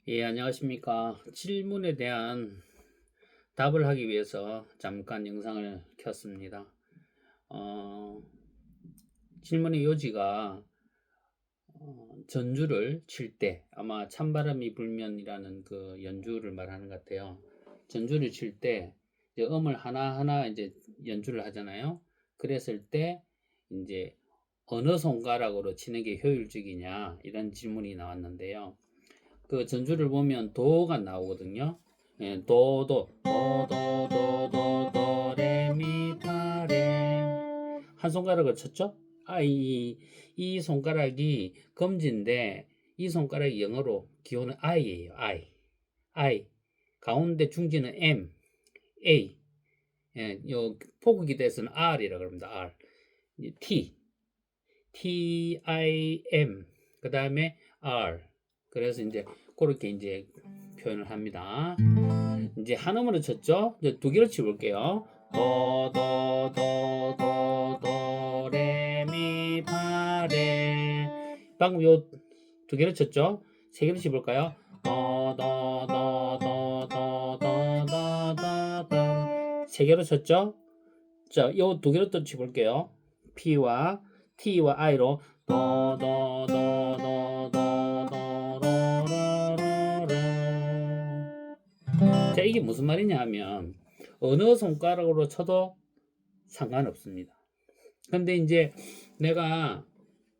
예, 안녕하십니까. 질문에 대한 답을 하기 위해서 잠깐 영상을 켰습니다. 어, 질문의 요지가 전주를 칠 때, 아마 찬바람이 불면이라는 그 연주를 말하는 것 같아요. 전주를 칠 때 이제 음을 하나하나 이제 연주를 하잖아요. 그랬을 때 이제 어느 손가락으로 치는 게 효율적이냐 이런 질문이 나왔는데요. 그 전주를 보면 도가 나오거든요. 예, 도레미파레 한 손가락을 쳤죠? 이 손가락이 검지인데 이 손가락이 영어로 기호는 I예요. I. 가운데 중지는 M, A. 예, 요 포크 기대에서는 R이라고 합니다. R. T, TIM. 그 다음에 R. 그래서 이제 그렇게 이제 표현을 합니다. 이제 한음으로 쳤죠? 이제 두 개로 치볼게요. 도레미파레. 방금 요 두 개로 쳤죠? 세 개로 치볼까요? 세 개로 쳤죠? 자, 요 두 개로 또 치볼게요. P와 T와 I로 자, 이게 무슨 말이냐 하면 어느 손가락으로 쳐도 상관없습니다. 근데 이제 내가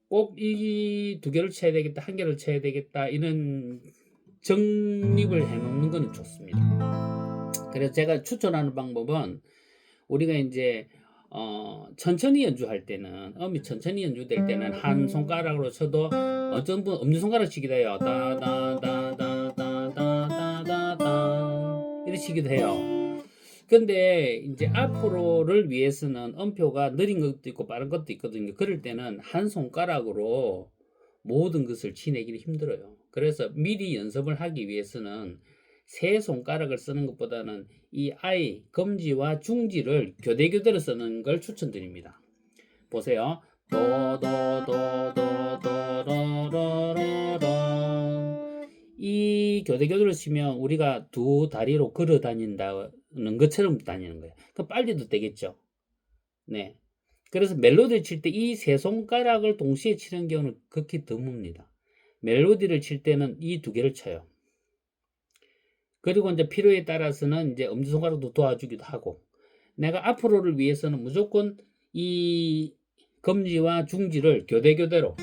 꼭 이 두 개를 쳐야 되겠다, 한 개를 쳐야 되겠다 이런 정립을 해 놓는 것은 좋습니다. 그래서 제가 추천하는 방법은 우리가 이제 천천히 연주할 때는 음이 천천히 연주될 때는 한 손가락으로 쳐도 어떤 분 엄지손가락 치기도 해요. 따다다다다다다다다 이렇게 치기도 해요. 근데 이제 앞으로를 위해서는 음표가 느린 것도 있고 빠른 것도 있거든요. 그럴 때는 한 손가락으로 모든 것을 치내기는 힘들어요. 그래서 미리 연습을 하기 위해서는 세 손가락을 쓰는 것보다는 이 I, 검지와 중지를 교대교대로 쓰는 걸 추천드립니다. 보세요. 도도도도도도로로로 이 교대교대로 치면 우리가 두 다리로 걸어 다닌다는 것처럼 다니는 거예요. 그 빨리도 되겠죠. 네. 그래서 멜로디를 칠 때 이 세 손가락을 동시에 치는 경우는 극히 드뭅니다. 멜로디를 칠 때는 이 두 개를 쳐요. 그리고 이제 필요에 따라서는 이제 엄지손가락도 도와주기도 하고, 내가 앞으로를 위해서는 무조건 이 검지와 중지를 교대교대로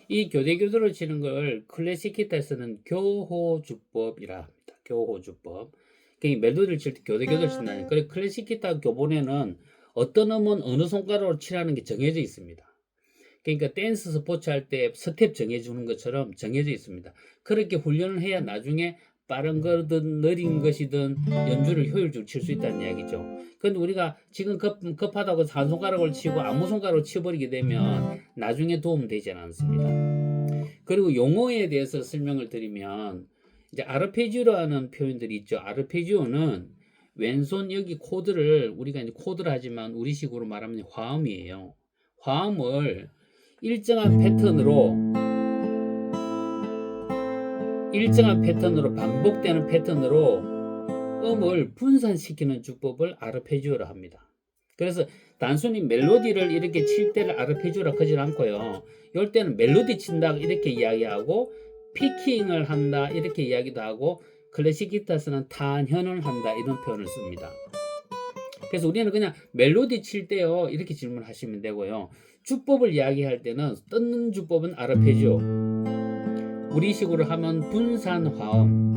이 교대교대로 치는 걸 클래식 기타에서는 교호주법이라 합니다. 교호주법. 그러니까 멜로디를 칠 때 교대교대로 친다니까. 그래 클래식 기타 교본에는 어떤 음은 어느 손가락으로 치라는 게 정해져 있습니다. 그러니까 댄스 스포츠 할 때 스텝 정해주는 것처럼 정해져 있습니다. 그렇게 훈련을 해야 나중에 빠른 거든 느린 것이든 연주를 효율적으로 칠 수 있다는 이야기죠. 근데 우리가 지금 급하다고 한 손가락을 치고 아무 손가락으로 치버리게 되면 나중에 도움 되지 않습니다. 그리고 용어에 대해서 설명을 드리면 이제 아르페지오라는 표현들이 있죠. 아르페지오는 왼손 여기 코드를 우리가 이제 코드를 하지만 우리식으로 말하면 화음이에요. 화음을 일정한 패턴으로 반복되는 패턴으로 음을 분산시키는 주법을 아르페지오라 합니다. 그래서 단순히 멜로디를 이렇게 칠 때를 아르페지오라 하지 않고요. 이럴 때는 멜로디 친다 이렇게 이야기하고 피킹을 한다 이렇게 이야기도 하고 클래식 기타에서는 탄현을 한다 이런 표현을 씁니다. 그래서 우리는 그냥 멜로디 칠 때요 이렇게 질문하시면 되고요. 주법을 이야기할 때는 뜯는 주법은 아르페지오, 우리식으로 하면 분산 화음.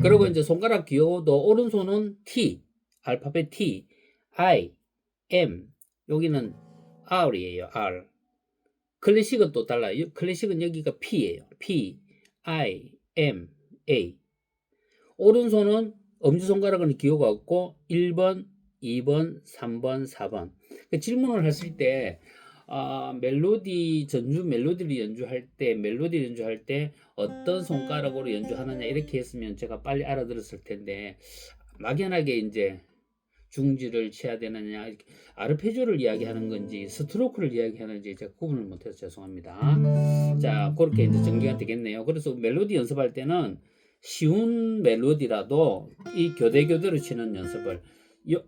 그리고 이제 손가락 기호도 오른손은 T, 알파벳 T, I, M, 여기는 R이에요. R. 클래식은 또 달라요. 클래식은 여기가 P예요. P, I, M, A. 오른손은 엄지손가락은 기호가 없고 1번, 2번, 3번, 4번. 질문을 했을 때 멜로디를 연주할 때 어떤 손가락으로 연주하느냐 이렇게 했으면 제가 빨리 알아들었을 텐데 막연하게 이제 중지를 쳐야 되느냐, 이렇게 아르페지오를 이야기하는 건지 스트로크를 이야기하는지 제가 구분을 못해서 죄송합니다. 자, 그렇게 이제 전개가 되겠네요. 그래서 멜로디 연습할 때는 쉬운 멜로디라도 이 교대교대로 치는 연습을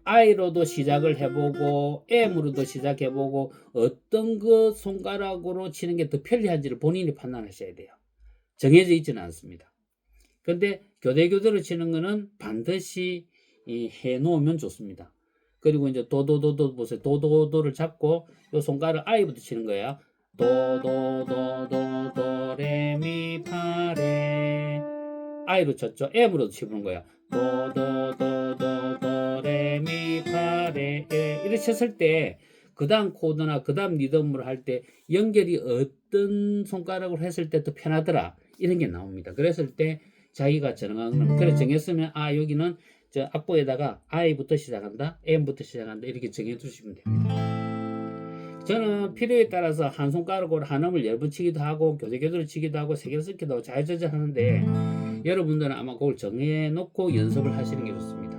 I로도 시작을 해보고 M으로도 시작해보고 어떤 그 손가락으로 치는 게 더 편리한지를 본인이 판단하셔야 돼요. 정해져 있지는 않습니다. 근데 교대교대로 치는 거는 반드시 해놓으면 좋습니다. 그리고 이제 도도도도 보세요. 도도도를 잡고 요 손가락 I부터 치는 거예요. 도도도도도 레미 파레 I로 쳤죠. M으로도 치는 거야. 도도도도도 레미 파레 이렇게 쳤을 때 그 다음 코드나 그 다음 리듬으로 할 때 연결이 어떤 손가락으로 했을 때 더 편하더라 이런 게 나옵니다. 그랬을 때 자기가 정한 건 그래 정했으면 여기는 저 악보에다가 I부터 시작한다, M부터 시작한다 이렇게 정해 두시면 됩니다. 저는 필요에 따라서 한 손가락으로 한 음을 10번 치기도 하고 교대교대로 치기도 하고 3개를 쓰기도 하고 자유자재하는데 여러분들은 아마 그걸 정해 놓고 연습을 하시는 게 좋습니다.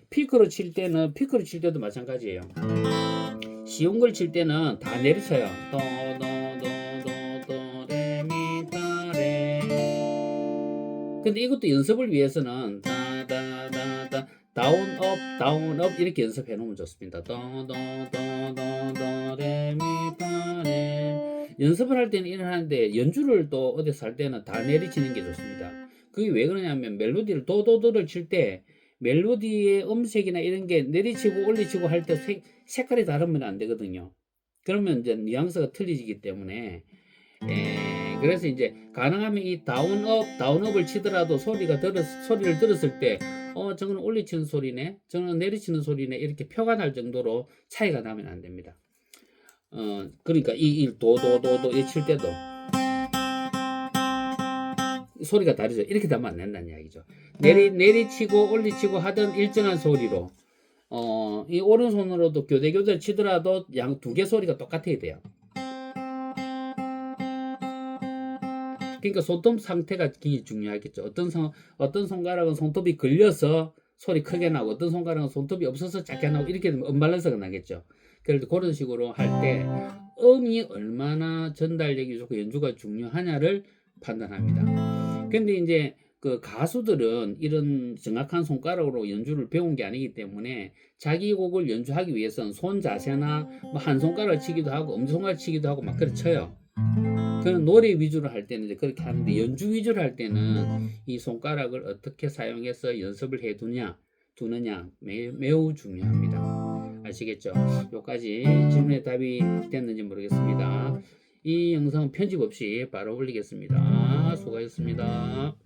피크로 칠 때는 피크로 칠 때도 마찬가지예요. 쉬운 걸 칠 때는 다 내리쳐요. 근데 이것도 연습을 위해서는 다다다다 다운 업 이렇게 연습해 놓으면 좋습니다. 도도도도도레미파레 연습을 할 때는 이런 하는데 연주를 또 어디서 할 때는 다 내리치는 게 좋습니다. 그게 왜 그러냐면 멜로디를 도도도를 칠 때 멜로디의 음색이나 이런 게 내리치고 올리치고 할 때 색깔이 다르면 안 되거든요. 그러면 이제 뉘앙스가 틀리기 때문에 그래서 이제 가능하면 이 다운업을 치더라도 소리를 들었을 때 저거는 올리치는 소리네, 저거는 내리치는 소리네 이렇게 표가 날 정도로 차이가 나면 안 됩니다. 그러니까 이 도도도도 칠 때도 소리가 다르죠. 이렇게 되면 안 된다는 이야기죠. 내리치고 올리치고 하던 일정한 소리로 이 오른손으로도 교대교대를 치더라도 양 두 개 소리가 똑같아야 돼요. 그러니까 손톱 상태가 굉장히 중요하겠죠. 어떤 손가락은 손톱이 걸려서 소리 크게 나고 어떤 손가락은 손톱이 없어서 작게 나고 이렇게 되면 언밸런스가 나겠죠. 그래서 그런 식으로 할 때 음이 얼마나 전달력이 좋고 연주가 중요하냐를 판단합니다. 근데 이제 그 가수들은 이런 정확한 손가락으로 연주를 배운 게 아니기 때문에 자기 곡을 연주하기 위해서는 손 자세나 뭐 한 손가락 치기도 하고 엄지손가락 치기도 하고 막 그렇게 쳐요. 그는 노래 위주로 할 때는 이제 그렇게 하는데 연주 위주로 할 때는 이 손가락을 어떻게 사용해서 연습을 두느냐 매우 중요합니다. 아시겠죠? 여기까지 질문에 답이 됐는지 모르겠습니다. 이 영상 편집 없이 바로 올리겠습니다. 수고하셨습니다.